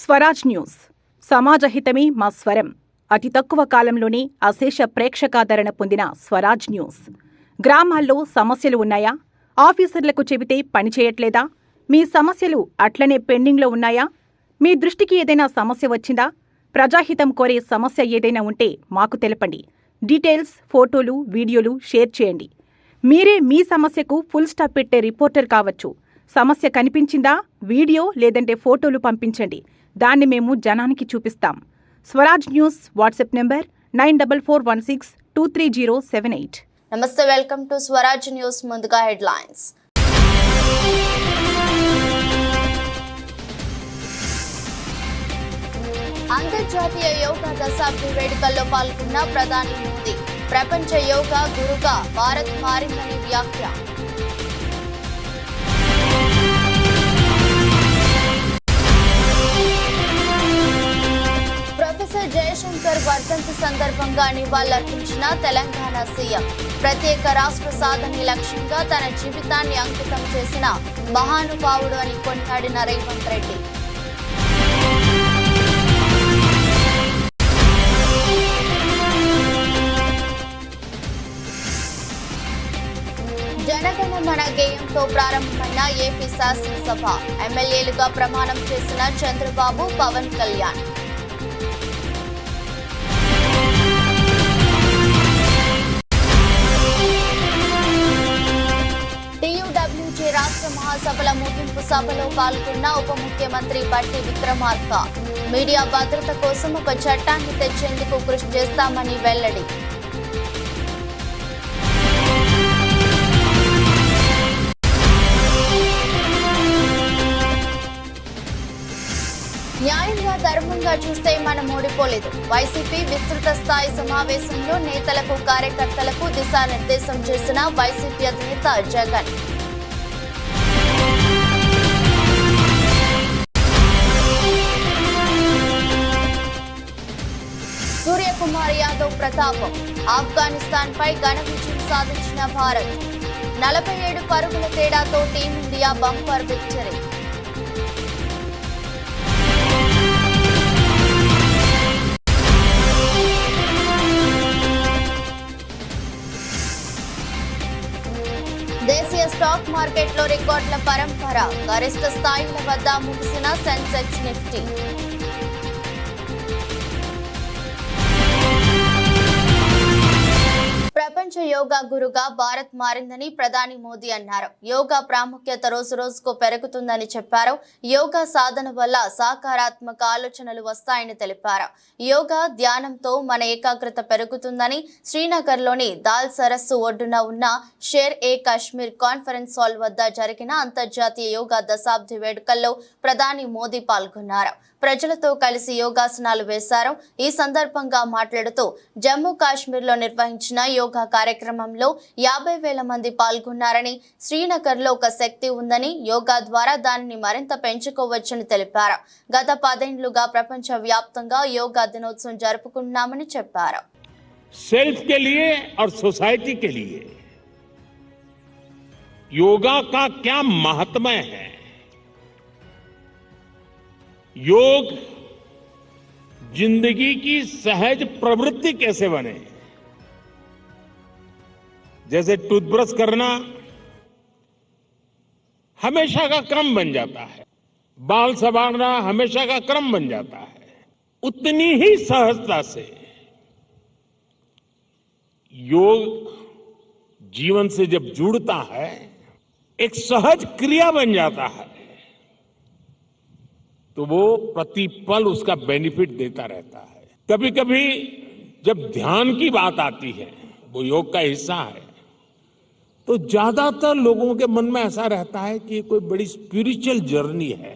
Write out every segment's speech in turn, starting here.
Swaraj news సమాజహితమే మా స్వరం. అతి తక్కువ కాలంలోనే అశేష ప్రేక్షకాదరణ పొందిన స్వరాజ్ న్యూస్. గ్రామాల్లో సమస్యలు ఉన్నాయా? ఆఫీసర్లకు చెబితే పనిచేయట్లేదా? మీ సమస్యలు అట్లనే పెండింగ్లో ఉన్నాయా? మీ దృష్టికి ఏదైనా సమస్య వచ్చిందా? ప్రజాహితం కోరే సమస్య ఏదైనా ఉంటే మాకు తెలపండి. డీటెయిల్స్, ఫోటోలు, వీడియోలు షేర్ చేయండి. మీరే మీ సమస్యకు ఫుల్ స్టాప్ పెట్టే రిపోర్టర్ కావచ్చు. సమస్య కనిపించిందా? వీడియో లేదంటే ఫోటోలు పంపించండి. దాన్ని మేము జనానికి చూపిస్తాం. Swaraj news WhatsApp number 9441623078. నమస్తే, వెల్కమ్ టు స్వరాజ్ న్యూస్. ముందుగా హెడ్లైన్స్. అంతర్జాతీయ యోగా దశాబ్ది వేడుకల్లో పాల్గొన్న ప్రధాని మోదీ. ప్రపంచ యోగా గురుగా భారత్ మారిందని వ్యాఖ్య. ప్రొఫెసర్ జయశంకర్ వర్ధంతి సందర్భంగా నివాళులర్పించిన తెలంగాణ సీఎం. ప్రత్యేక రాష్ట్ర సాధన లక్ష్యంగా తన జీవితాన్ని అంకితం చేసిన మహానుభావుడు అని కొనియాడిన రేవంత్ రెడ్డి. జనగణ మన గేయంతో ప్రారంభమైన ఏపీ శాసనసభ. ఎమ్మెల్యేలుగా ప్రమాణం చేసిన చంద్రబాబు, పవన్ కళ్యాణ్. టీయూడబ్ల్యూజీ రాష్ట్ర మహాసభల ముగింపు సభలో పాల్గొన్న ఉప ముఖ్యమంత్రి బట్టి విక్రమార్క. మీడియా భద్రత కోసం ఒక చట్టాన్ని తెచ్చేందుకు కృషి చేస్తామని వెల్లడి. న్యాయంగా, ధర్మంగా చూస్తే మనం ఓడిపోలేదు. వైసీపీ విస్తృత స్థాయి సమావేశంలో నేతలకు, కార్యకర్తలకు దిశానిర్దేశం చేసిన వైసీపీ అధినేత జగన్. సూర్యకుమార్ యాదవ్ ప్రతాపం. ఆఫ్ఘనిస్తాన్ పై ఘన విజయం సాధించిన భారత్. 47 పరుగుల తేడాతో టీమిండియా బంపర్ విక్టరీ. దేశీయ స్టాక్ మార్కెట్లో రికార్డుల పరంపర. గరిష్ట స్థాయిల వద్ద ముగిసిన సెన్సెక్స్, నిఫ్టీ. ప్రపంచ యోగా గురుగా భారత్ మారిందని ప్రధాని మోదీ అన్నారు. యోగా ప్రాముఖ్యత రోజు రోజుకు పెరుగుతుందని చెప్పారు. యోగా సాధన వల్ల సకారాత్మక ఆలోచనలు వస్తాయని తెలిపారు. యోగా ధ్యానంతో మన ఏకాగ్రత పెరుగుతుందని శ్రీనగర్లోని దాల్ సరస్సు ఒడ్డున ఉన్న షేర్ ఏ కాశ్మీర్ కాన్ఫరెన్స్ హాల్ వద్ద జరిగిన అంతర్జాతీయ యోగా దశాబ్ది వేడుకల్లో ప్రధాని మోదీ పాల్గొన్నారు. ప్రజలతో కలిసి యోగాసనాలు వేశారు. ఈ సందర్భంగా మాట్లాడుతూ జమ్మూ కాశ్మీర్లో నిర్వహించిన యోగా కార్యక్రమంలో 50,000 మంది పాల్గొన్నారని, శ్రీనగర్లో ఒక శక్తి ఉందని, యోగా ద్వారా దానిని మరింత పెంచుకోవచ్చని తెలిపారు. గత 10 ఏళ్లుగా ప్రపంచ వ్యాప్తంగా యోగా దినోత్సవం జరుపుకున్నామని చెప్పారు. सेल्फ के लिए और सोसाइटी के लिए योगा का क्या महात्म्य है। योग जिंदगी की सहज प्रवृत्ति कैसे बने। जैसे टूथब्रश करना हमेशा का क्रम बन जाता है, बाल संवारना हमेशा का क्रम बन जाता है, उतनी ही सहजता से योग जीवन से जब जुड़ता है एक सहज क्रिया बन जाता है तो वो प्रतिपल उसका बेनिफिट देता रहता है। कभी कभी जब ध्यान की बात आती है, वो योग का हिस्सा है, तो ज्यादातर लोगों के मन में ऐसा रहता है कि कोई बड़ी स्पिरिचुअल जर्नी है,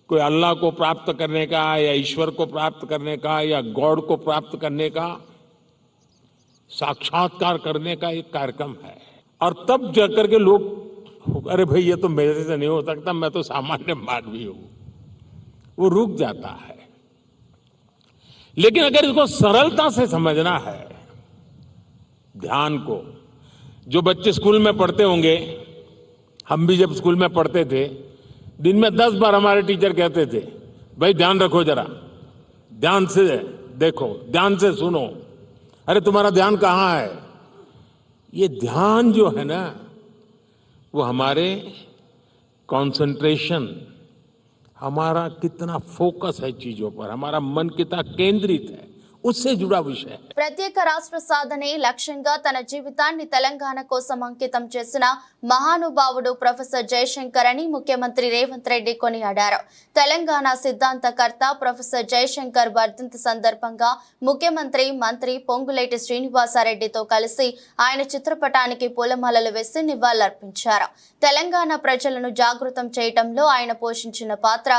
कोई अल्लाह को प्राप्त करने का या ईश्वर को प्राप्त करने का या गॉड को प्राप्त करने का साक्षात्कार करने का एक कार्यक्रम है। और तब जाकर के लोग, अरे भाई ये तो मेरे से नहीं हो सकता, मैं तो सामान्य मानवी हूं, वो रुक जाता है। लेकिन अगर इसको सरलता से समझना है, ध्यान को, जो बच्चे स्कूल में पढ़ते होंगे, हम भी जब स्कूल में पढ़ते थे, दिन में 10 बार हमारे टीचर कहते थे भाई ध्यान रखो जरा, ध्यान से देखो, ध्यान से सुनो। अरे तुम्हारा ध्यान कहाँ है? ये ध्यान जो है ना, वो हमारे कंसंट्रेशन, हमारा कितना फोकस है चीजों पर, हमारा मन कितना केंद्रित है, उससे जुड़ा विषय है। ప్రత్యేక రాష్ట్ర సాధనే లక్ష్యంగా తన జీవితాన్ని తెలంగాణ కోసం అంకితం చేసిన మహానుభావుడు ప్రొఫెసర్ జయశంకర్ అని ముఖ్యమంత్రి రేవంత్ రెడ్డి కొనియాడారు. తెలంగాణ సిద్ధాంతకర్త ప్రొఫెసర్ జయశంకర్ వర్ధంతి సందర్భంగా ముఖ్యమంత్రి మంత్రి పొంగులేటి శ్రీనివాసరెడ్డితో కలిసి ఆయన చిత్రపటానికి పూలమాలలు వేసి నివాళులర్పించారు. తెలంగాణ ప్రజలను జాగృతం చేయడంలో ఆయన పోషించిన పాత్ర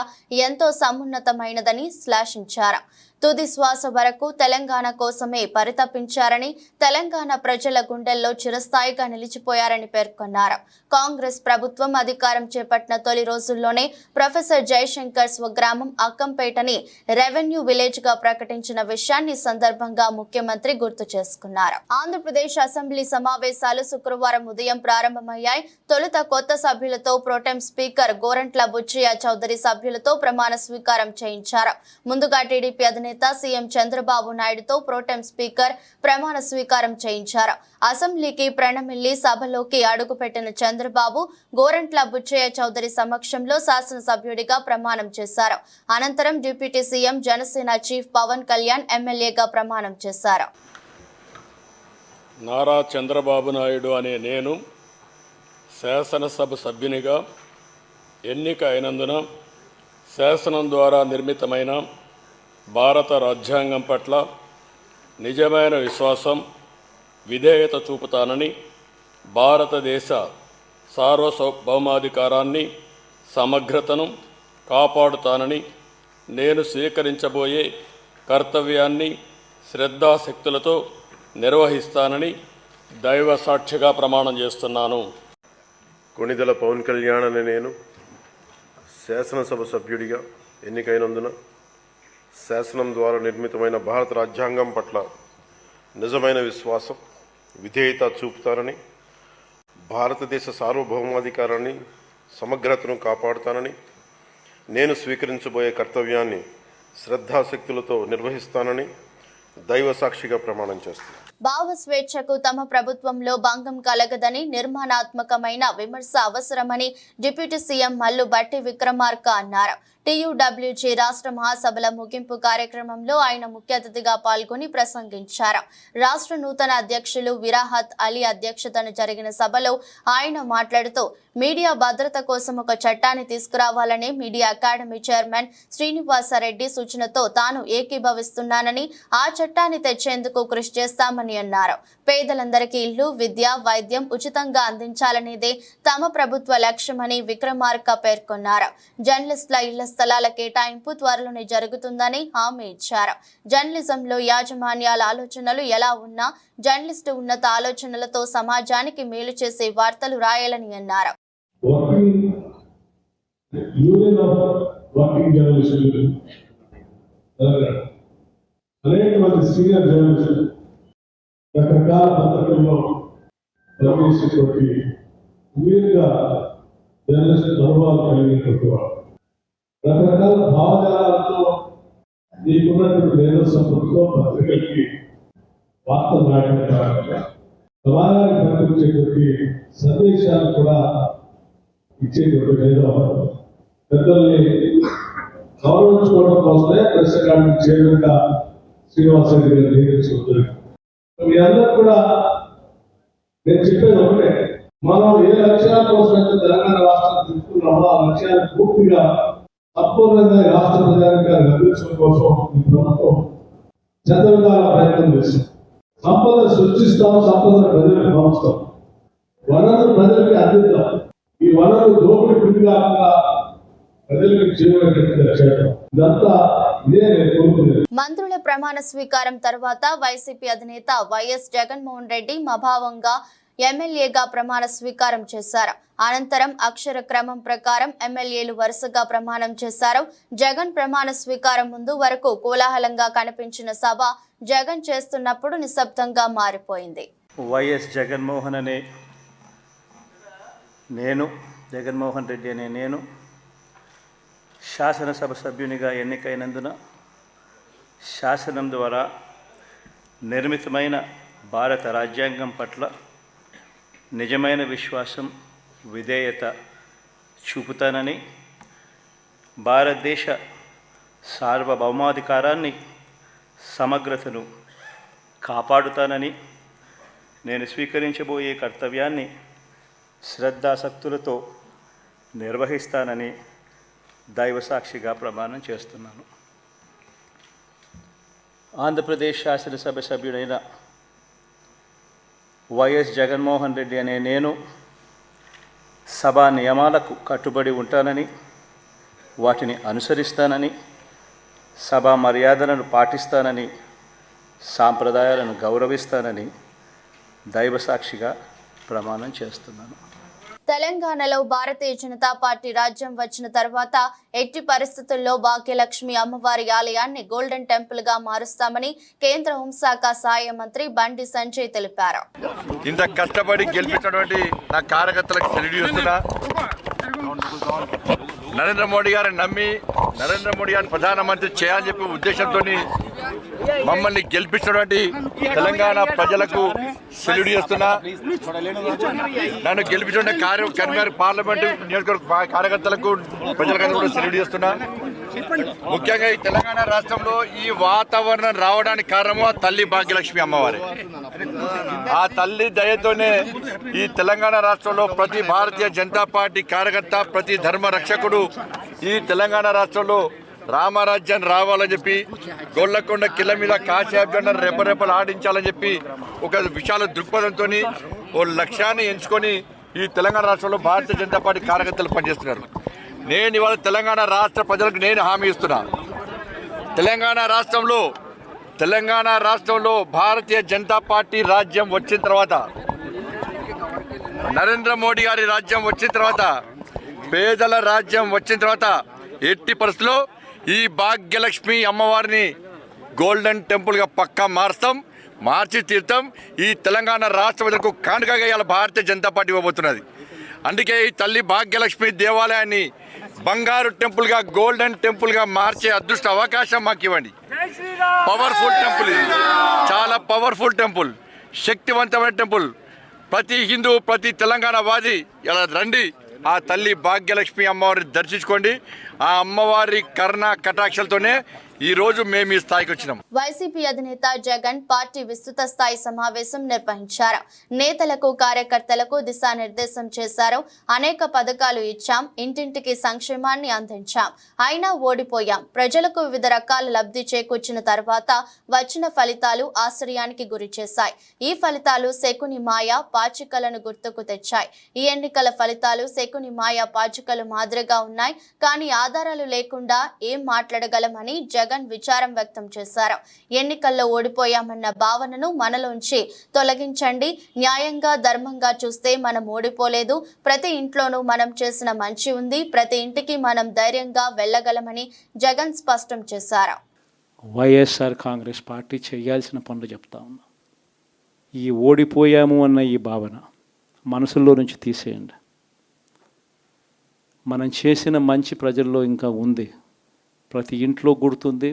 ఎంతో సమున్నతమైనదని శ్లాఘించారు. తుది శ్వాస వరకు తెలంగాణ కోసమే పరితపించారని, తెలంగాణ ప్రజల గుండెల్లో చిరస్థాయిగా నిలిచిపోయారని పేర్కొన్నారు. కాంగ్రెస్ ప్రభుత్వం అధికారం చేపట్టిన తొలి రోజుల్లోనే ప్రొఫెసర్ జయశంకర్ స్వగ్రామం అక్కంపేటని రెవెన్యూ విలేజ్ గా ప్రకటించిన విషయాన్ని సందర్భంగా ముఖ్యమంత్రి గుర్తు చేసుకున్నారు. ఆంధ్రప్రదేశ్ అసెంబ్లీ సమావేశాలు శుక్రవారం ఉదయం ప్రారంభమయ్యాయి. తొలుత కొత్త సభ్యులతో ప్రోటెం స్పీకర్ గోరంట్ల బుచ్చయ్య చౌదరి సభ్యులతో ప్రమాణ స్వీకారం చేయించారు. ముందుగా టీడీపీ అధినేత సీఎం చంద్రబాబు నాయుడుతో ప్రోటెం స్పీకర్ ప్రమాణ స్వీకారం చేయించారు. అసెంబ్లీకి ప్రణమిల్లి సభలోకి అడుగుపెట్టిన చంద్రబాబు గోరంట్ల బుచ్చయ్య చౌదరి సమక్షంలో శాసనసభ్యుడిగా ప్రమాణం చేశారు. అనంతరం deputy CM Janasena chief Pawan Kalyan ఎమ్మెల్యేగా ప్రమాణం చేశారు. నారా చంద్రబాబు నాయుడు అనే నేను శాసనసభ సభ్యునిగా ఎన్నిక అయినందున శాసనం ద్వారా నిర్మితమైన భారత రాజ్యాంగం పట్ల నిజమైన విశ్వాసం, విధేయత చూపుతానని, భారతదేశ సార్వభౌమాధికారాన్ని, సమగ్రతను కాపాడుతానని, నేను స్వీకరించబోయే కర్తవ్యాన్ని శ్రద్ధాశక్తులతో నిర్వహిస్తానని దైవ సాక్షిగా ప్రమాణం చేస్తున్నాను. కొణిదెల పవన్ కళ్యాణ్ అనే నేను శాసనసభ సభ్యుడిగా ఎన్నికైనందున శాసనం ద్వారా నిర్మితమైన భారత రాజ్యాంగం పట్ల నిజమైన విశ్వాసం, విధేయత చూపుతానని, భారతదేశ సార్వభౌమాధికారాన్ని, సమగ్రతను కాపాడుతానని, నేను స్వీకరించబోయే కర్తవ్యాన్ని శ్రద్ధాశక్తులతో నిర్వహిస్తానని దైవ సాక్షిగా ప్రమాణం చేస్తాను. భావ స్వేచ్ఛకు తమ ప్రభుత్వంలో భంగం కలగదని, నిర్మాణాత్మకమైన విమర్శ అవసరమని డిప్యూటీ సీఎం మల్లు భట్టి విక్రమార్క అన్నారు. టీయూడబ్ల్యూజీ రాష్ట్ర మహాసభల ముగింపు కార్యక్రమంలో ఆయన ముఖ్య అతిథిగా పాల్గొని ప్రసంగించారు. రాష్ట్ర నూతన అధ్యక్షులు విరాహత్ అలీ అధ్యక్షతన జరిగిన సభలో ఆయన మాట్లాడుతూ మీడియా భద్రత కోసం ఒక చట్టాన్ని తీసుకురావాలని మీడియా అకాడమీ చైర్మన్ శ్రీనివాసరెడ్డి సూచనతో తాను ఏకీభవిస్తున్నానని, ఆ చట్టాన్ని తెచ్చేందుకు కృషి చేస్తామని అన్నారు. పేదలందరికీ ఇల్లు, విద్య, వైద్యం ఉచితంగా అందించాలనేదే తమ ప్రభుత్వ లక్ష్యమని విక్రమార్క పేర్కొన్నారు. జర్నలిస్టుల ఇళ్ల స్థలాల కేటాయింపు త్వరలోనే జరుగుతుందని హామీ ఇచ్చారు. జర్నలిజంలో యాజమాన్యాల ఆలోచనలు ఎలా ఉన్నా జర్నలిస్టు ఉన్నత ఆలోచనలతో సమాజానికి మేలు చేసే వార్తలు రాయాలని అన్నారు. అనేక మంది సీనియర్ జర్నలిస్టులు రకరకాల పత్రికల్లో ప్రవేశించి వీరుగా జర్నలిస్ట్ అనుభవాలు కలిగినటువంటి వాడు, రకరకాల భావజాలతో నీకున్నటువంటి మేధోసంపత్తితో పత్రికలకి వార్తలు రాయడం కాకుండా సమాజానికి పంపించేటువంటి సందేశాలు కూడా ఇచ్చేటువంటి మేధావులు పెద్దల్ని గౌరవించుకోవడం కోసమే ప్రెస్ అకాడమీ చైర్మన్గా శ్రీనివాసరెడ్డి గారు నియమించుకుంటారు. మీ అందరూ కూడా నేను చెప్పేది ఒకటే, మనం ఏ లక్ష్యాల కోసం అయితే తెలంగాణ రాష్ట్రాన్ని తీసుకున్నామో ఆ లక్ష్యాన్ని పూర్తిగా సంపూర్ణంగా రాష్ట్ర ప్రజానికి అందించడం కోసం ఈ ప్రభుత్వం శతవిధాల ప్రయత్నం చేస్తాం. సంపద సృష్టిస్తాం, సంపద ప్రజలకు పంచుతాం, వనరులు ప్రజలకి అందిద్దాం. ఈ వనరులు దోపిడి పిడి కాకుండా ప్రజలకు చేరువైనట్టుగా చేయడం, ఇదంతా ఇదే నేను కోరుకునేది. మంత్రుల ప్రమాణ స్వీకారం తర్వాత వైసీపీ అధినేత వైఎస్ జగన్మోహన్ రెడ్డి మభావంగా ఎమ్మెల్యేగా ప్రమాణ స్వీకారం చేశారు. అనంతరం అక్షర క్రమం ప్రకారం ఎమ్మెల్యేలు వరుసగా ప్రమాణం చేశారు. జగన్ ప్రమాణ స్వీకారం ముందు వరకు కోలాహలంగా కనిపించిన సభ జగన్ చేస్తున్నప్పుడు నిశ్శబ్దంగా మారిపోయింది. వైఎస్ జగన్మోహన్ అనే నేను, జగన్మోహన్ రెడ్డి అనే నేను శాసనసభ సభ్యునిగా ఎన్నికైనందున శాసనం ద్వారా నిర్మితమైన భారత రాజ్యాంగం పట్ల నిజమైన విశ్వాసం, విధేయత చూపుతానని, భారతదేశ సార్వభౌమాధికారాన్ని, సమగ్రతను కాపాడుతానని, నేను స్వీకరించబోయే కర్తవ్యాన్ని శ్రద్ధాసక్తులతో నిర్వహిస్తానని దైవసాక్షిగా ప్రమాణం చేస్తున్నాను. ఆంధ్రప్రదేశ్ శాసనసభ సభ్యుడైన వైఎస్ జగన్మోహన్ రెడ్డి అనే నేను సభా నియమాలకు కట్టుబడి ఉంటానని, వాటిని అనుసరిస్తానని, సభా మర్యాదలను పాటిస్తానని, సాంప్రదాయాలను గౌరవిస్తానని దైవసాక్షిగా ప్రమాణం చేస్తున్నాను. తెలంగాణలో భారతీయ జనతా పార్టీ రాజ్యం వచ్చిన తర్వాత ఎట్టి పరిస్థితుల్లో భాగ్యలక్ష్మి అమ్మవారి ఆలయాన్ని గోల్డెన్ టెంపుల్ గా మారుస్తామని కేంద్ర హోంశాఖ సహాయ మంత్రి బండి సంజయ్ తెలిపారు. ఇంత కష్టపడి గెలిపించినటువంటి నా కార్యకర్తలకు సెల్యూట్ చేస్తున్నా. నరేంద్ర మోడీ గారిని నమ్మి నరేంద్ర మోడీ గారిని ప్రధానమంత్రి చేయాలని చెప్పి ఉద్దేశంతో మమ్మల్ని గెలిపించినటువంటి తెలంగాణ ప్రజలకు సెల్యూట్ చేస్తున్నా. నన్ను గెలిపించిన కరీంనగర్ పార్లమెంటు నియోజకవర్గ కార్యకర్తలకు ప్రజలకు కూడా సెల్యూట్ చేస్తున్నా. ముఖ్యంగా ఈ తెలంగాణ రాష్ట్రంలో ఈ వాతావరణం రావడానికి కారణము ఆ తల్లి భాగ్యలక్ష్మి అమ్మవారి. ఆ తల్లి దయతోనే ఈ తెలంగాణ రాష్ట్రంలో ప్రతి భారతీయ జనతా పార్టీ కార్యకర్త, ప్రతి ధర్మ రక్షకుడు ఈ తెలంగాణ రాష్ట్రంలో రామరాజ్యం రావాలని చెప్పి, గొల్లకొండ కిల్ల మీద కాశాబ్జండను రెప్పరెప్పలు ఆడించాలని చెప్పి ఒక విశాల దృక్పథంతో ఓ లక్ష్యాన్ని ఎంచుకొని ఈ తెలంగాణ రాష్ట్రంలో భారతీయ జనతా పార్టీ కార్యకర్తలు పనిచేస్తున్నారు. నేను ఇవాళ తెలంగాణ రాష్ట్ర ప్రజలకు నేను హామీ ఇస్తున్నా. తెలంగాణ రాష్ట్రంలో భారతీయ జనతా పార్టీ రాజ్యం వచ్చిన తర్వాత, నరేంద్ర మోడీ గారి రాజ్యం వచ్చిన తర్వాత, పేదల రాజ్యం వచ్చిన తర్వాత ఎట్టి పరిస్థితుల్లో ఈ భాగ్యలక్ష్మి అమ్మవారిని గోల్డెన్ టెంపుల్గా పక్కా మార్చి తీర్థం. ఈ తెలంగాణ రాష్ట్ర ప్రజలకు కానుకగా ఇవాళ భారతీయ జనతా పార్టీ ఇవ్వబోతున్నది. అందుకే ఈ తల్లి భాగ్యలక్ష్మి దేవాలయాన్ని బంగారు టెంపుల్గా, గోల్డెన్ టెంపుల్గా మార్చే అదృష్ట అవకాశం మాకు ఇవ్వండి. పవర్ఫుల్ టెంపుల్, ఇది చాలా పవర్ఫుల్ టెంపుల్, శక్తివంతమైన టెంపుల్. ప్రతి హిందూ, ప్రతి తెలంగాణ వాది ఇలా రండి, ఆ తల్లి భాగ్యలక్ష్మి అమ్మవారిని దర్శించుకోండి. ఆ అమ్మవారి కరుణ కటాక్షలతోనే ఈ రోజు మేము ఈ స్థాయికి వచ్చినాం. వైసీపీ అధినేత జగన్ పార్టీ విస్తృత స్థాయి సమావేశం నిర్వహించారు. నేతలకు, కార్యకర్తలకు దిశానిర్దేశం చేశారు. అనేక పథకాలు ఇచ్చాం, ఇంటింటికి సంక్షేమాన్ని అందించాం, అయినా ఓడిపోయాం. ప్రజలకు వివిధ రకాల లబ్ధి చేకూర్చిన తర్వాత వచ్చిన ఫలితాలు ఆశ్చర్యానికి గురి చేశాయి. ఈ ఫలితాలు శకుని మాయ పాచికలను గుర్తుకు తెచ్చాయి. ఈ ఎన్నికల ఫలితాలు శకుని మాయ పాచికలు మాదిరిగా ఉన్నాయి, కానీ ఆధారాలు లేకుండా ఏం మాట్లాడగలమని జగన్ విచారం వ్యక్తం చేశారు. ఎన్నికల్లో ఓడిపోయామన్న భావనను మనలోంచి తొలగించండి. న్యాయంగా, ధర్మంగా చూస్తే మనం ఓడిపోలేదు. ప్రతి ఇంట్లోనూ మనం చేసిన మంచి ఉంది. ప్రతి ఇంటికి మనం ధైర్యంగా వెళ్ళగలమని జగన్ స్పష్టం చేశారు. వైఎస్ఆర్ కాంగ్రెస్ పార్టీ చేయాల్సిన పనులు చెప్తా ఉన్నా. ఈ ఓడిపోయాము అన్న ఈ భావన మనసులో నుంచి తీసేయండి. మనం చేసిన మంచి ప్రజల్లో ఇంకా ఉంది. ప్రతి ఇంట్లో గుర్తుంది,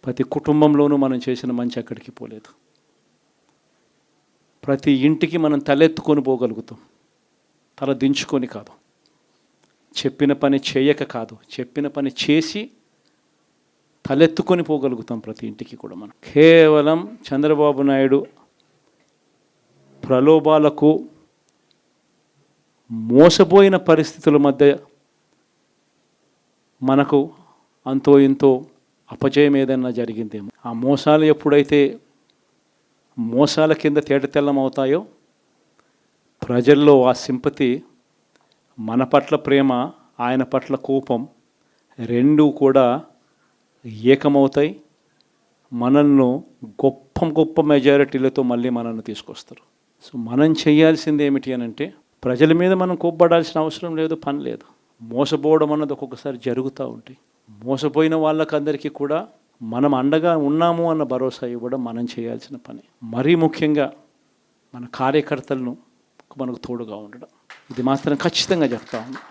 ప్రతి కుటుంబంలోనూ మనం చేసిన మంచి ఎక్కడికి పోలేదు. ప్రతి ఇంటికి మనం తలెత్తుకొని పోగలుగుతాం, తల దించుకొని కాదు. చెప్పిన పని చేయక కాదు, చెప్పిన పని చేసి తలెత్తుకొని పోగలుగుతాం ప్రతి ఇంటికి కూడా. మనం కేవలం చంద్రబాబు నాయుడు ప్రలోభాలకు మోసపోయిన పరిస్థితుల మధ్య మనకు అంతో ఇంతో అపజయం ఏదైనా జరిగిందేమో. ఆ మోసాలు ఎప్పుడైతే మోసాల కింద తేటతెల్లం అవుతాయో, ప్రజల్లో ఆ సింపతి, మన పట్ల ప్రేమ, ఆయన పట్ల కోపం రెండూ కూడా ఏకమవుతాయి. మనల్ని గొప్ప మెజారిటీలతో మళ్ళీ మనల్ని తీసుకొస్తారు. సో మనం చేయాల్సింది ఏమిటి అని అంటే, ప్రజల మీద మనం కోప్పడాల్సిన అవసరం లేదు, పని లేదు. మోసపోవడం అన్నది ఒక్కొక్కసారి జరుగుతూ ఉంటాయి. మోసపోయిన వాళ్ళకందరికీ కూడా మనం అండగా ఉన్నాము అన్న భరోసా ఇవ్వడం మనం చేయాల్సిన పని. మరీ ముఖ్యంగా మన కార్యకర్తలను మనకు తోడుగా ఉండడం, ఇది మాత్రం ఖచ్చితంగా చెప్తా ఉన్నాం.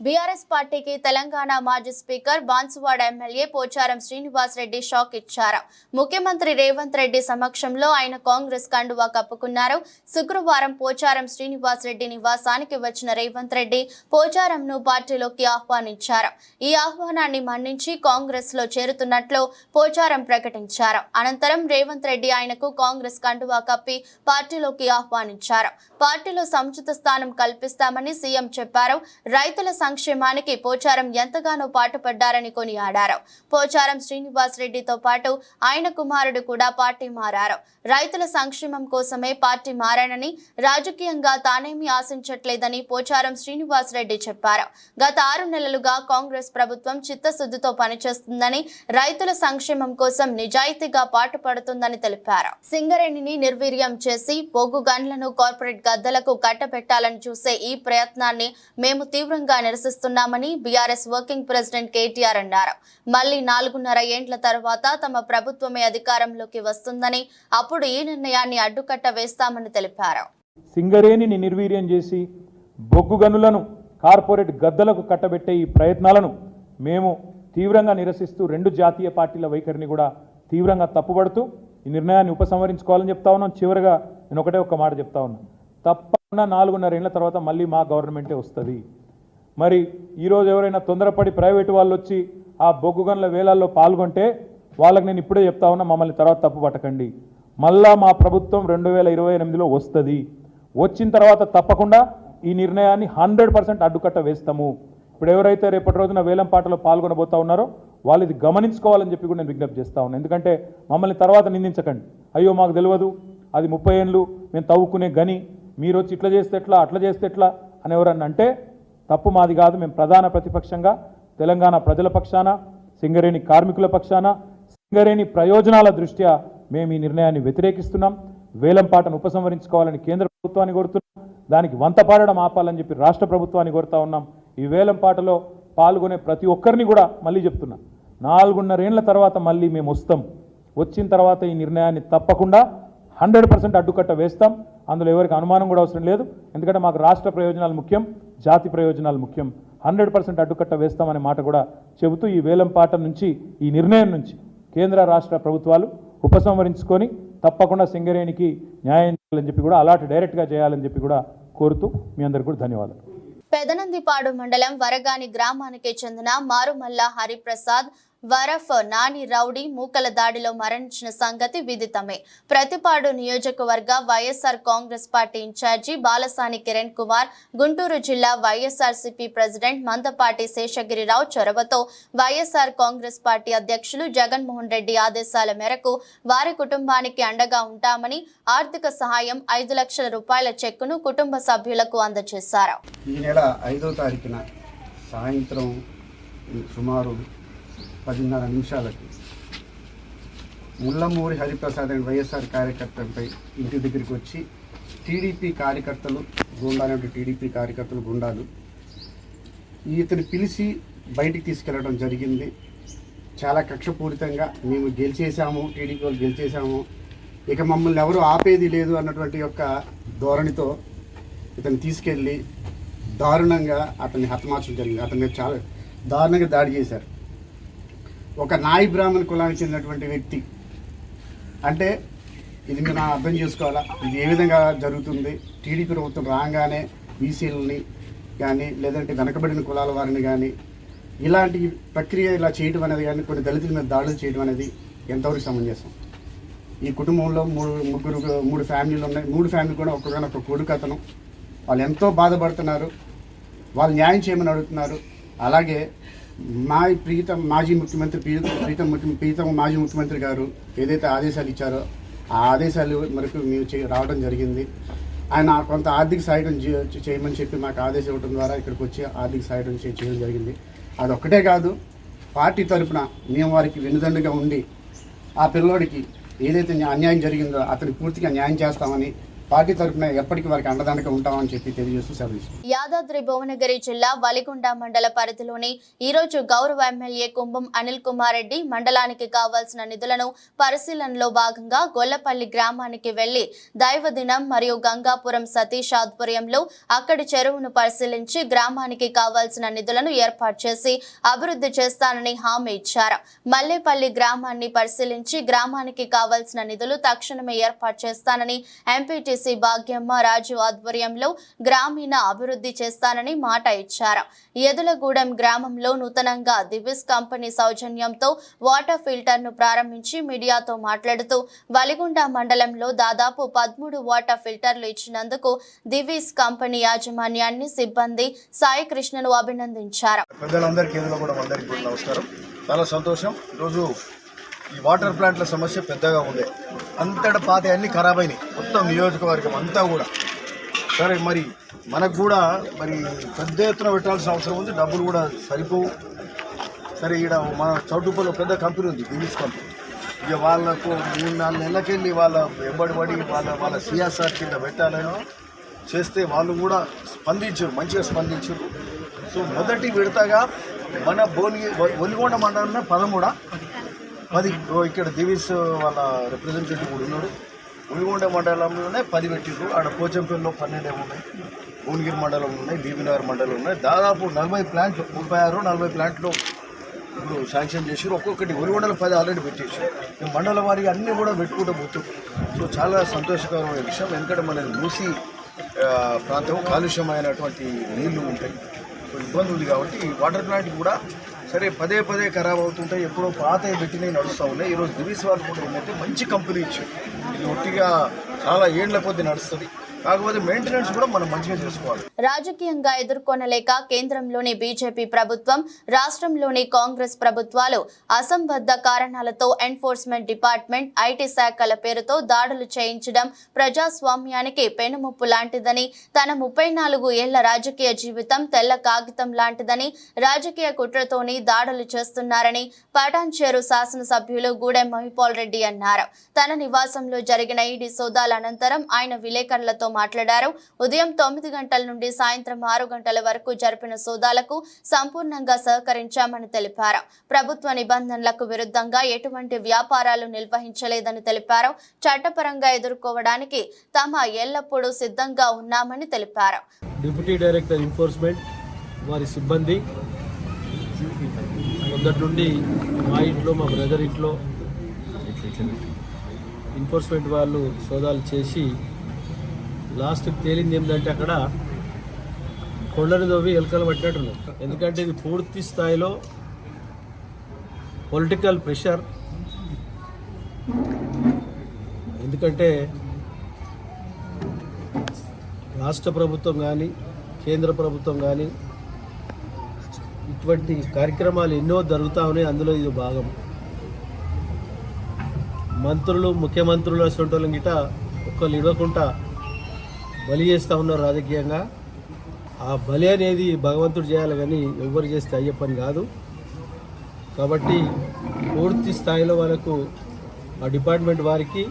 బీఆర్ఎస్ పార్టీకి తెలంగాణ మాజీ speaker Banswada MLA Pocharam Srinivas Reddy shock ఇచ్చారు. ముఖ్యమంత్రి రేవంత్ రెడ్డి సమక్షంలో ఆయన కాంగ్రెస్ కండువా కప్పుకున్నారు. శుక్రవారం పోచారం శ్రీనివాస్ రెడ్డి నివాసానికి వచ్చిన రేవంత్ రెడ్డి పోచారంను పార్టీలోకి ఆహ్వానించారు. ఈ ఆహ్వానాన్ని మన్నించి కాంగ్రెస్ లో చేరుతున్నట్లు పోచారం ప్రకటించారు. అనంతరం రేవంత్ రెడ్డి ఆయనకు కాంగ్రెస్ కండువా కప్పి పార్టీలోకి ఆహ్వానించారు. పార్టీలో సముచిత స్థానం కల్పిస్తామని సీఎం చెప్పారు. రైతుల సంక్షేమానికి పోచారం ఎంతగానో పాటుపడ్డారని కొనియాడారు. పోచారం శ్రీనివాస్ రెడ్డితో పాటు ఆయన కుమారుడు కూడా పార్టీ మారారు. రైతుల సంక్షేమం కోసమే పార్టీ మారానని, రాజకీయంగా తానేమీ ఆశించట్లేదని పోచారం శ్రీనివాస్ రెడ్డి చెప్పారు. గత 6 నెలలుగా కాంగ్రెస్ ప్రభుత్వం చిత్తశుద్ధితో పనిచేస్తుందని, రైతుల సంక్షేమం కోసం నిజాయితీగా పాటుపడుతుందని తెలిపారు. సింగరేణిని నిర్వీర్యం చేసి బొగ్గు గన్లను కార్పొరేట్ గద్దలకు కట్టబెట్టాలని చూసే ఈ ప్రయత్నాన్ని మేము తీవ్రంగా నిరసిస్తున్నామని బీఆర్ఎస్ వర్కింగ్ ప్రెసిడెంట్ కేటీఆర్ అన్నారు. మళ్లీ 4.5 ఏండ్ల తర్వాత తమ ప్రభుత్వమే అధికారంలోకి వస్తుందని, అప్పుడు ఈ నిర్ణయాన్ని అడ్డుకట్ట వేస్తామని తెలిపారు. సింగరేణిని నిర్వీర్యం చేసి బొగ్గు గనులను కార్పొరేట్ గద్దలకు కట్టబెట్టే ఈ ప్రయత్నాలను మేము తీవ్రంగా నిరసిస్తూ 2 జాతీయ పార్టీల వైఖరిని కూడా తీవ్రంగా తప్పుపడుతూ ఈ నిర్ణయాన్ని ఉపసంహరించుకోవాలని చెప్తా ఉన్నాం. చివరిగా నేను ఒక్క మాట చెప్తా ఉన్నాను. తప్పకుండా 4.5 ఏళ్ల తర్వాత మళ్ళీ మా గవర్నమెంటే వస్తుంది. మరి ఈరోజు ఎవరైనా తొందరపడి ప్రైవేటు వాళ్ళు వచ్చి ఆ బొగ్గు గనుల వేలాల్లో పాల్గొంటే వాళ్ళకి నేను ఇప్పుడే చెప్తా ఉన్నా, మమ్మల్ని తర్వాత తప్పు పట్టకండి. మళ్ళా మా ప్రభుత్వం 2028లో వస్తుంది. వచ్చిన తర్వాత తప్పకుండా ఈ నిర్ణయాన్ని 100% అడ్డుకట్ట వేస్తాము. ఇప్పుడు ఎవరైతే రేపటి రోజున వేలం పాటలో పాల్గొనబోతా ఉన్నారో వాళ్ళు ఇది గమనించుకోవాలని చెప్పి కూడా నేను విజ్ఞప్తి చేస్తా ఉన్నాను. ఎందుకంటే మమ్మల్ని తర్వాత నిందించకండి, అయ్యో మాకు తెలియదు, అది 30 ఏళ్ళు మేము తవ్వుకునే గని, మీరు వచ్చి ఇట్లా చేస్తే ఎట్లా, అట్లా చేస్తే ఎట్లా అని ఎవరన్నా అంటే తప్పు మాది కాదు. మేము ప్రధాన ప్రతిపక్షంగా తెలంగాణ ప్రజల పక్షాన, సింగరేణి కార్మికుల పక్షాన, సింగరేణి ప్రయోజనాల దృష్ట్యా మేము ఈ నిర్ణయాన్ని వ్యతిరేకిస్తున్నాం. వేలంపాటను ఉపసంహరించుకోవాలని కేంద్ర ప్రభుత్వాన్ని కోరుతున్నాం. దానికి వంతపాడడం ఆపాలని చెప్పి రాష్ట్ర ప్రభుత్వాన్ని కోరుతా ఉన్నాం. ఈ వేలంపాటలో పాల్గొనే ప్రతి ఒక్కరిని కూడా మళ్ళీ చెప్తున్నా, 4.5 ఏళ్ల తర్వాత మళ్ళీ మేము వస్తాం. వచ్చిన తర్వాత ఈ నిర్ణయాన్ని తప్పకుండా 100% అడ్డుకట్ట వేస్తాం. అందులో ఎవరికి అనుమానం కూడా అవసరం లేదు. ఎందుకంటే మాకు రాష్ట్ర ప్రయోజనాలు ముఖ్యం, జాతి ప్రయోజనాలు ముఖ్యం. 100% అడ్డుకట్ట వేస్తామనే మాట కూడా చెబుతూ ఈ వేలంపాట నుంచి, ఈ నిర్ణయం నుంచి కేంద్ర రాష్ట్ర ప్రభుత్వాలు ఉపసంహరించుకొని తప్పకుండా సింగరేణికి న్యాయం చేయాలని చెప్పి కూడా, అలాంటి డైరెక్ట్గా చేయాలని చెప్పి కూడా కోరుతూ మీ అందరికీ కూడా ధన్యవాదాలు. పెదనందిపాడు మండలం వరగాని గ్రామానికి చెందిన మారుమల్ల హరిప్రసాద్ వరఫ్ నాని రౌడీ మూకల దాడిలో మరణించిన సంగతి విదితమే. ప్రతిపాడు నియోజకవర్గ వైఎస్ఆర్ కాంగ్రెస్ పార్టీ ఇన్ఛార్జి బాలసాని కిరణ్ కుమార్, గుంటూరు జిల్లా వైఎస్ఆర్సీపీ ప్రెసిడెంట్ మందపాటి శేషగిరిరావు చొరవతో వైఎస్ఆర్ కాంగ్రెస్ పార్టీ అధ్యక్షులు జగన్మోహన్ రెడ్డి ఆదేశాల మేరకు వారి కుటుంబానికి అండగా ఉంటామని ఆర్థిక సహాయం 5 లక్షల రూపాయల చెక్కును కుటుంబ సభ్యులకు అందజేశారు. ఈ నెల 5వ తారీఖున సాయంత్రం సుమారు 10:30 నిమిషాలకి ముల్లమూరి హరిప్రసాద్ అండ్ వైఎస్ఆర్ కార్యకర్తలపై ఇంటి దగ్గరికి వచ్చి టీడీపీ కార్యకర్తలు గుండాలు ఇతను పిలిచి బయటికి తీసుకెళ్లడం జరిగింది. చాలా కక్షపూరితంగా మేము గెలిచేసాము, టీడీపీ వాళ్ళు గెలిచేసాము, ఇక మమ్మల్ని ఎవరు ఆపేది లేదు అన్నటువంటి యొక్క ధోరణితో ఇతను తీసుకెళ్ళి దారుణంగా అతన్ని హతమార్చడం జరిగింది. అతని మీద చాలా దారుణంగా దాడి చేశారు. ఒక నాయి బ్రాహ్మణ కులానికి చెందినటువంటి వ్యక్తి అంటే ఇది మీరు అర్థం చేసుకోవాలా, ఇది ఏ విధంగా జరుగుతుంది. టీడీపీ ప్రభుత్వం రాగానే బీసీలని కానీ లేదంటే వెనకబడిన కులాల వారిని కానీ ఇలాంటి ప్రక్రియ ఇలా చేయడం అనేది కానీ, కొన్ని దళితుల మీద దాడులు చేయడం అనేది ఎంతవరకు సమంజసం. ఈ కుటుంబంలో 3 ఫ్యామిలీలు ఉన్నాయి. 3 ఫ్యామిలీ కూడా ఒక్కొక్క కొడుకు అతను. వాళ్ళు ఎంతో బాధపడుతున్నారు, వాళ్ళు న్యాయం చేయమని అడుగుతున్నారు. అలాగే మా ప్రీతం మాజీ ముఖ్యమంత్రి గారు ఏదైతే ఆదేశాలు ఇచ్చారో ఆ ఆదేశాలు వరకు మేము రావడం జరిగింది. ఆయన కొంత ఆర్థిక సాయం చేయమని చెప్పి మాకు ఆదేశం ఇవ్వడం ద్వారా ఇక్కడికి వచ్చి ఆర్థిక సాయం చేయడం జరిగింది. అదొక్కటే కాదు, పార్టీ తరఫున మేము వారికి వెన్నుదండుగా ఉండి ఆ పిల్లోడికి ఏదైతే అన్యాయం జరిగిందో అతనికి పూర్తిగా న్యాయం చేస్తామని పార్టీ తరఫున ఎప్పటికీ వారికి అండదండగా ఉంటామని చెప్పి తెలియజేస్తూ సెలవు. యాదాద్రి భువనగిరి జిల్లా వలిగొండ మండల పరిధిలోని ఈరోజు గౌరవ ఎమ్మెల్యే కుంభం అనిల్ కుమార్ రెడ్డి మండలానికి కావాల్సిన నిధులను పరిశీలనలో భాగంగా గొల్లపల్లి గ్రామానికి వెళ్లి దైవదినం మరియు గంగాపురం సతీష్ ఆధ్వర్యంలో అక్కడి చెరువును పరిశీలించి గ్రామానికి కావాల్సిన నిధులను ఏర్పాటు చేసి అభివృద్ధి చేస్తానని హామీ ఇచ్చారు. మల్లేపల్లి గ్రామాన్ని పరిశీలించి గ్రామానికి కావాల్సిన నిధులు తక్షణమే ఏర్పాటు చేస్తానని ఎంపీటీసీ భాగ్యమ్మ రాజు ఆధ్వర్యంలో గ్రామీణ అభివృద్ధి చేస్తానని మాట ఇచ్చారు. ఎదులగూడెం గ్రామంలో నూతనంగా దివిస్ కంపెనీ సౌజన్యంతో వాటర్ ఫిల్టర్ ను ప్రారంభించి మీడియాతో మాట్లాడుతూ వలిగొండ మండలంలో దాదాపు 13 వాటర్ ఫిల్టర్లు ఇచ్చినందుకు దివిస్ కంపెనీ యాజమాన్యాన్ని సిబ్బంది సాయి కృష్ణను అభినందించారు. చాలా సంతోషం. ఈరోజు ఈ వాటర్ ప్లాంట్ల సమస్య పెద్దగా ఉండే, అంతటా పాత అన్నీ ఖరాబ్ అయినాయి, మొత్తం నియోజకవర్గం అంతా కూడా. సరే, మరి మనకు కూడా మరి పెద్ద ఎత్తున పెట్టాల్సిన అవసరం ఉంది, డబ్బులు కూడా సరిపోవు. సరే, ఈడ మన చౌటుపల్లిలో పెద్ద కంపెనీ ఉంది, దివిస్ కంపెనీ. ఇక వాళ్ళకు 3-4 నెలలకెళ్ళి వాళ్ళ వెంబడి వాళ్ళ సిఎస్ఆర్ కింద పెట్టాలని చేస్తే వాళ్ళు కూడా మంచిగా స్పందించారు. సో మొదటి విడతగా మన ఒలిగొండ మండలంలో 10 ఇక్కడ దివిస్ వాళ్ళ రిప్రజెంటేటివ్ కూడా ఉన్నాడు. ఒలిగొండ మండలంలోనే 10 పెట్టిండ్రు. ఆడ పోచంపల్లిలో 12 ఉన్నాయి, భువనగిరి మండలం ఉన్నాయి, బీబీనగర్ మండలం ఉన్నాయి. దాదాపు 40 ప్లాంట్లు, 36-40 ప్లాంట్లు ఇప్పుడు శాంక్షన్ చేసి ఒక్కొక్కటి ఒలిగొండలో 10 ఆల్రెడీ పెట్టేసి మండలం వారికి అన్నీ కూడా పెట్టుకుంటూ పోతుంది. సో చాలా సంతోషకరమైన విషయం. ఎందుకంటే మన మూసి ప్రాంతం కాలుష్యమైనటువంటి నీళ్లు ఉంటాయి, సో ఇబ్బంది ఉంది. కాబట్టి ఈ వాటర్ ప్లాంట్ కూడా సరే పదే ఖరాబ్ అవుతుంటాయి, ఎప్పుడో పాత పెట్టినవి నడుస్తూ ఉన్నాయి. ఈరోజు దివిస్ వాళ్ళు కూడా ఏంటంటే మంచి కంపెనీ ఇచ్చారు. ఇది ఒట్టిగా చాలా ఏళ్ల కొద్ది నడుస్తుంది, కాకపోతే మెయింటెనెన్స్ కూడా మనం మంచిగా చేసుకోవాలి. రాజకీయంగా ఎదుర్కొనలేక కేంద్రంలోని బీజేపీ ప్రభుత్వం, రాష్ట్రంలోని కాంగ్రెస్ ప్రభుత్వాలు అసంబద్ధ కారణాలతో ఎన్ఫోర్స్మెంట్ డిపార్ట్మెంట్, ఐటీ శాఖల పేరుతో దాడులు చేయించడం ప్రజాస్వామ్యానికి పెనుముప్పు లాంటిదని, తన 34 ఏళ్ల రాజకీయ జీవితం తెల్ల కాగితం లాంటిదని, రాజకీయ కుట్రతోని దాడులు చేస్తున్నారని పటాన్చేరు శాసనసభ్యులు గూడెం మహిపాల్ రెడ్డి అన్నారు. తన నివాసంలో జరిగిన ఈడీ సోదాల అనంతరం ఆయన విలేకరులతో మాట్లాడారు. ఉదయం 9 గంటల నుండి సాయంత్రం 6 గంటల వరకు జరిపిన సోదాలకు సంపూర్ణంగా సహకరించామని తెలిపారు. ప్రభుత్వ నిబంధనలకు విరుద్ధంగా ఎటువంటి వ్యాపారాలు నిర్వహించలేదని తెలిపారు. చట్టపరంగా ఎదుర్కోవడానికి తమ ఎల్లప్పుడూ సిద్ధంగా ఉన్నామని తెలిపారు. డిప్యూటీ డైరెక్టర్ ఎన్ఫోర్స్మెంట్ వారి సిబ్బంది మొదటి నుండి మా ఇంట్లో, మా బ్రదర్ ఇంట్లో ఎన్ఫోర్స్మెంట్ వాళ్ళు సోదాలు చేసి లాస్ట్కి తేలింది ఏంటంటే అక్కడ కొండను దోవి ఎలుకలు పట్టినట్టున్నాం. ఎందుకంటే ఇది పూర్తి స్థాయిలో పొలిటికల్ ప్రెషర్. ఎందుకంటే రాష్ట్ర ప్రభుత్వం కానీ కేంద్ర ప్రభుత్వం కానీ ఇటువంటి కార్యక్రమాలు ఎన్నో జరుగుతూ ఉన్నాయి, అందులో ఇది భాగం. మంత్రులు, ముఖ్యమంత్రులు అసలు గిట ఒక్కళ్ళు ఇవ్వకుండా బలి చేస్తూ ఉన్నారు రాజకీయంగా. ఆ బలి అనేది భగవంతుడు చేయాలి కానీ ఎవరు చేస్తే అయ్యే పని కాదు. కాబట్టి పూర్తి స్థాయిలో వాళ్ళకు ఆ డిపార్ట్మెంట్ వారికి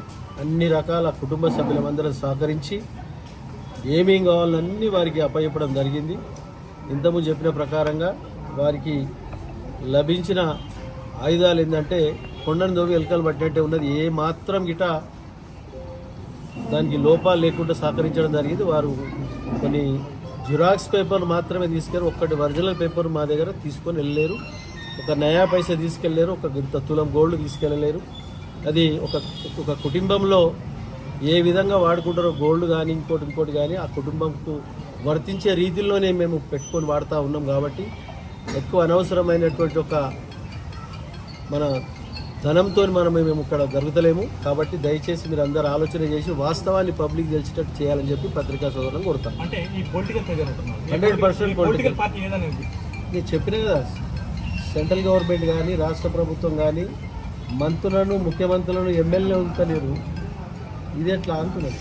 అన్ని రకాల కుటుంబ సభ్యులందరూ సహకరించి ఏమేం కావాలన్నీ వారికి అప్పచెప్పడం జరిగింది. ఇంతకుముందు చెప్పిన ప్రకారంగా వారికి లభించిన ఆయుధాలు ఏంటంటే కొండను దోవి ఎలుకలు పట్టినట్టే ఉన్నది, ఏ మాత్రం గిట దానికి లోపాలు లేకుండా సహకరించడం జరిగింది. వారు కొన్ని జిరాక్స్ పేపర్లు మాత్రమే తీసుకెళ్ళారు, ఒక్కటి ఒరిజినల్ పేపర్ మా దగ్గర తీసుకొని వెళ్ళలేరు, ఒక నయా పైసా తీసుకెళ్ళలేరు, ఒక ఇంత తులం గోల్డ్ తీసుకెళ్ళలేరు. అది ఒక కుటుంబంలో ఏ విధంగా వాడుకుంటారో గోల్డ్ కానీ ఇంకోటి కానీ ఆ కుటుంబంకు వర్తించే రీతిలోనే మేము పెట్టుకొని వాడుతూ ఉన్నాం. కాబట్టి ఎక్కువ అనవసరమైనటువంటి ఒక మన ధనంతో మేము ఇక్కడ జరుగుతలేము. కాబట్టి దయచేసి మీరు అందరూ ఆలోచన చేసి వాస్తవాన్ని పబ్లిక్ తెలిసేటట్టు చేయాలని చెప్పి పత్రికా సోదరులను కోరుతాం. 100% పొలిటికల్. నేను చెప్పినా కదా, సెంట్రల్ గవర్నమెంట్ కానీ రాష్ట్ర ప్రభుత్వం కానీ మంత్రులను, ముఖ్యమంత్రులను, ఎమ్మెల్యేలు ఉంటలేరు. ఇది ఎట్లా అంటున్నారు.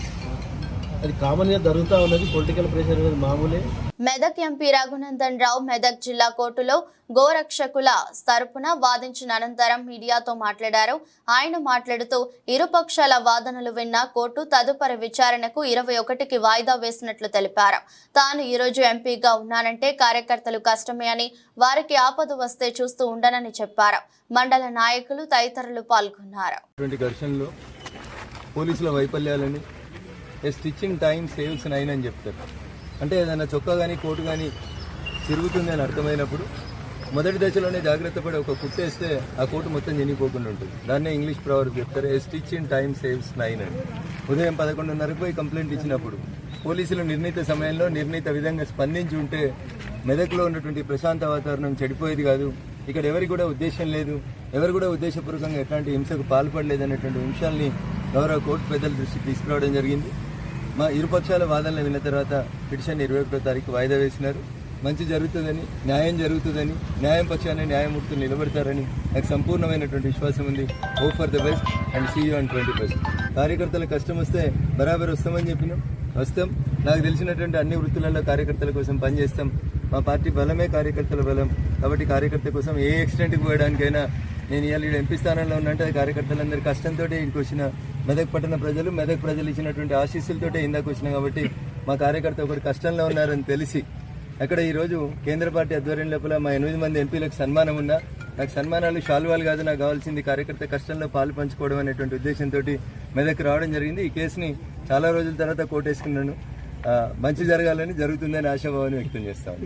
అది కామన్గా జరుగుతూ ఉన్నది. పొలిటికల్ ప్రెషర్ అనేది మామూలే. మెదక్ ఎంపీ రఘునందన్ రావు మెదక్ జిల్లా కోర్టులో గోరక్షకుల తరపున వాదించిన అనంతరం మీడియాతో మాట్లాడారు. ఆయన మాట్లాడుతూ ఇరుపక్షాల వాదనలు విన్న కోర్టు తదుపరి విచారణకు 21కి వాయిదా వేసినట్లు తెలిపారు. తాను ఈరోజు ఎంపీగా ఉన్నానంటే కార్యకర్తలు కష్టమే అని, వారికి ఆపద వస్తే చూస్తూ ఉండనని చెప్పారు. మండల నాయకులు తదితరులు పాల్గొన్నారు. పోలీసుల వైఫల్యాలని స్టిచ్చింగ్ టైం సేవ్స్ 9 అని చెప్తారు. అంటే ఏదైనా చొక్కా కానీ కోటు కానీ తిరుగుతుంది అని అర్థమైనప్పుడు మొదటి దశలోనే జాగ్రత్త పడి ఒక కుట్టేస్తే ఆ కోటు మొత్తం చినిగిపోకుండా ఉంటుంది. దాన్నే ఇంగ్లీష్ ప్రావర్బ్ చెప్తారు, స్టిచ్చింగ్ టైం సేవ్స్ 9 అని. ఉదయం 11:30కు పోయి కంప్లైంట్ ఇచ్చినప్పుడు పోలీసులు నిర్ణీత సమయంలో నిర్ణీత విధంగా స్పందించి ఉంటే మెదక్లో ఉన్నటువంటి ప్రశాంత వాతావరణం చెడిపోయేది కాదు. ఇక్కడ ఎవరికి కూడా ఉద్దేశం లేదు, ఎవరు కూడా ఉద్దేశపూర్వకంగా ఎట్లాంటి హింసకు పాల్పడలేదు అనేటువంటి అంశాలని గౌరవ కోర్టు పెద్దల దృష్టికి తీసుకురావడం జరిగింది. మా ఇరుపక్షాల వాదనలు విన్న తర్వాత పిటిషన్ 21వ తారీఖు వాయిదా వేసినారు. మంచి జరుగుతుందని, న్యాయం జరుగుతుందని, న్యాయం పక్షాన్ని న్యాయమూర్తులు నిలబడతారని నాకు సంపూర్ణమైనటువంటి విశ్వాసం ఉంది. Hope for the best and see you on 21st. కార్యకర్తలకు కష్టం వస్తే బరాబర్ వస్తామని చెప్పినాం, వస్తాం. నాకు తెలిసినటువంటి అన్ని వృత్తులలో కార్యకర్తల కోసం పనిచేస్తాం. మా పార్టీ బలమే కార్యకర్తల బలం. కాబట్టి కార్యకర్త కోసం ఏ ఎక్స్టెంట్కి పోయడానికైనా నేను ఇవాళ ఎంపీ స్థానంలో ఉన్నట్టు అది కార్యకర్తలందరి కష్టంతో ఇంటికి వచ్చిన మెదక్ పట్టణ ప్రజలు, మెదక్ ప్రజలు ఇచ్చినటువంటి ఆశీస్సులతోటే ఇందాక వచ్చినా. కాబట్టి మా కార్యకర్త ఒకటి కష్టంలో ఉన్నారని తెలిసి అక్కడ ఈరోజు కేంద్ర పార్టీ ఆధ్వర్యం లోపల మా 8 మంది ఎంపీలకు సన్మానం ఉన్నా. నాకు సన్మానాలు శాలువాలు కాదు, నాకు కావాల్సింది కార్యకర్త కష్టంలో పాలు పంచుకోవడం అనేటువంటి ఉద్దేశంతో మెదక్ రావడం జరిగింది. ఈ కేసుని చాలా రోజుల తర్వాత కోర్టేసుకున్నాను. మంచి జరగాలని, జరుగుతుందని ఆశాభావాన్ని వ్యక్తం చేస్తాను.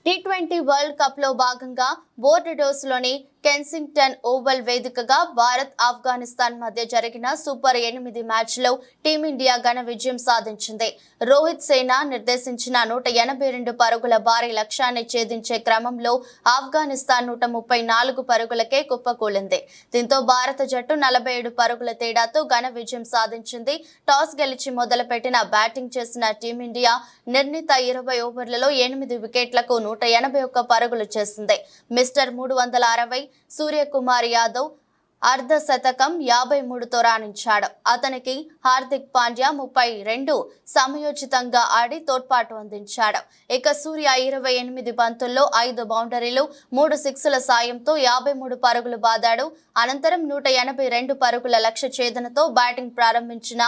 T20 వరల్డ్ కప్ లో భాగంగా బోర్డోస్లోని కెన్సింగ్టన్ ఓవల్ వేదికగా భారత్ ఆఫ్ఘనిస్తాన్ మధ్య జరిగిన సూపర్ 8 మ్యాచ్లో టీమిండియా ఘన విజయం సాధించింది. రోహిత్ సేన నిర్దేశించిన 182 పరుగుల భారీ లక్ష్యాన్ని ఛేదించే క్రమంలో ఆఫ్ఘనిస్తాన్ 134 పరుగులకే కుప్పకూలింది. దీంతో భారత జట్టు 47 పరుగుల తేడాతో ఘన విజయం సాధించింది. టాస్ గెలిచి మొదలుపెట్టిన బ్యాటింగ్ చేసిన టీమిండియా నిర్ణీత 20 ఓవర్లలో 8 వికెట్లకు 181 పరుగులు చేసింది. మిస్టర్ 360 సూర్యకుమార్ యాదవ్ అర్ధ శతకం 53తో రాణించాడు. అతనికి హార్దిక్ పాండ్యా 32 సమయోచితంగా ఆడి తోడ్పాటు అందించాడు. ఇక సూర్య 28 బంతుల్లో 5 బౌండరీలు 3 సిక్స్ల సాయంతో 53 పరుగులు బాదాడు. అనంతరం 182 పరుగుల లక్ష్య ఛేదనతో బ్యాటింగ్ ప్రారంభించిన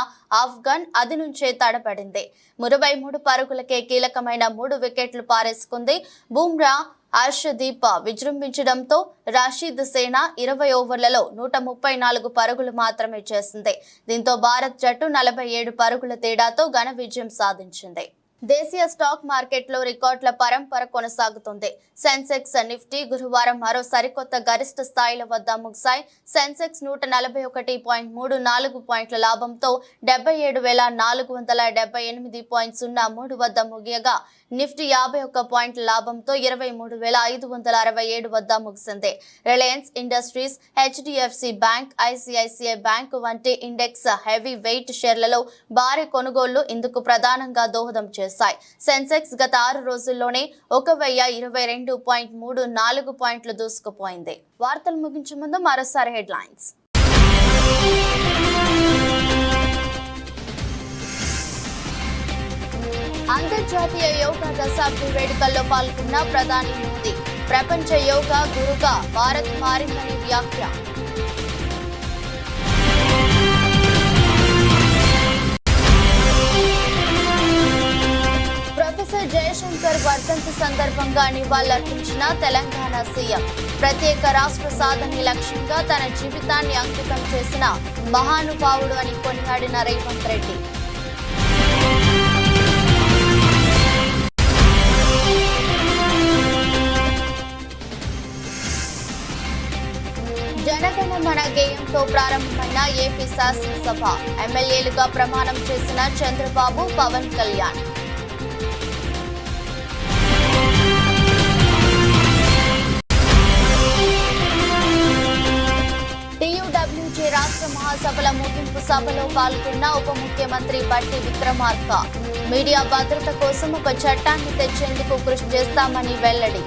ఆఫ్ఘన్ అది నుంచే తడబడింది. 33 పరుగులకే కీలకమైన 3 వికెట్లు పారేసుకుంది. బుమ్రా, హర్షదీప్ విజృంభించడంతో రషీద్ సేన 20 ఓవర్లలో 134 పరుగులు మాత్రమే చేసింది. దీంతో భారత్ జట్టు 47 పరుగుల తేడాతో ఘన విజయం సాధించింది. దేశీయ స్టాక్ మార్కెట్లో రికార్డుల పరంపర కొనసాగుతుంది. సెన్సెక్స్, నిఫ్టీ గురువారం మరో సరికొత్త గరిష్ట స్థాయిల వద్ద ముగిశాయి. సెన్సెక్స్ 140.34 పాయింట్ల లాభంతో 77,478.03 వద్ద ముగియగా, నిఫ్టీ 51 పాయింట్ల లాభంతో 23,567 వద్ద ముగిసింది. Reliance industries, HDFC bank, ICICI bank వంటి ఇండెక్స్ హెవీ వెయిట్ షేర్లలో భారీ కొనుగోళ్లు ఇందుకు ప్రధానంగా దోహదం చేశాయి. సెన్సెక్స్ గత 6 రోజుల్లోనే 1022.34 పాయింట్లు దూసుకుపోయింది. వార్తలు ముగించే ముందు మరోసారి హెడ్లైన్స్. అంతర్జాతీయ యోగా దశాబ్ది వేడుకల్లో పాల్గొన్న ప్రధాని మోదీ. ప్రపంచ యోగా గురుగా భారత్ మారిందని వ్యాఖ్య. ప్రొఫెసర్ జయశంకర్ వర్ధంతి సందర్భంగా నివాళులర్పించిన తెలంగాణ సీఎం. ప్రత్యేక రాష్ట్ర సాధన లక్ష్యంగా తన జీవితాన్ని అంకితం చేసిన మహానుభావుడు అని కొనియాడిన రేవంత్ రెడ్డి. జనగణమన గేయంతో ప్రారంభమైన ఏపీ శాసనసభ. ఎమ్మెల్యేలుగా ప్రమాణం చేసిన చంద్రబాబు, పవన్ కళ్యాణ్. టీయూడబ్ల్యూజే రాష్ట్ర మహాసభల ముగింపు సభలో పాల్గొన్న ఉప ముఖ్యమంత్రి బట్టి విక్రమార్క. మీడియా భద్రత కోసం ఒక చట్టాన్ని తెచ్చేందుకు కృషి చేస్తామని వెల్లడి.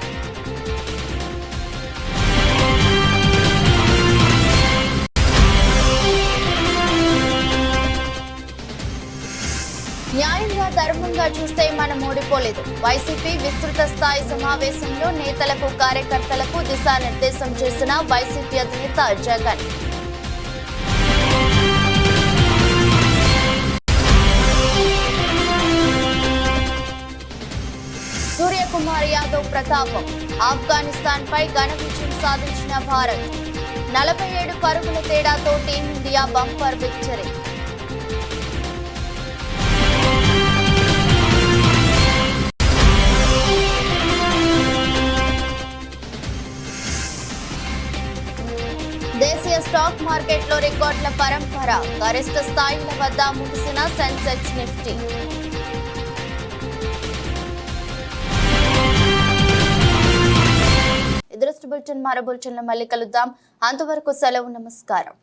గా చూస్తే మనం ఓడిపోలేదు. వైసీపీ విస్తృత స్థాయి సమావేశంలో నేతలకు కార్యకర్తలకు దిశానిర్దేశం చేసిన వైసీపీ అధినేత జగన్. సూర్యకుమార్ యాదవ్ ప్రతాపం. ఆఫ్ఘనిస్తాన్ పై ఘన విజయం సాధించిన భారత్. 47 పరుగుల తేడాతో టీమిండియా బంపర్ విక్టరీ. దేశీయ స్టాక్ మార్కెట్లో రికార్డుల పరంపర. గరిష్ట స్థాయిల వద్ద ముగిసిన సెన్సెక్స్ నిఫ్టీ. మరో బులెటిన్లో మళ్ళీ కలుద్దాం. అంతవరకు సెలవు. నమస్కారం.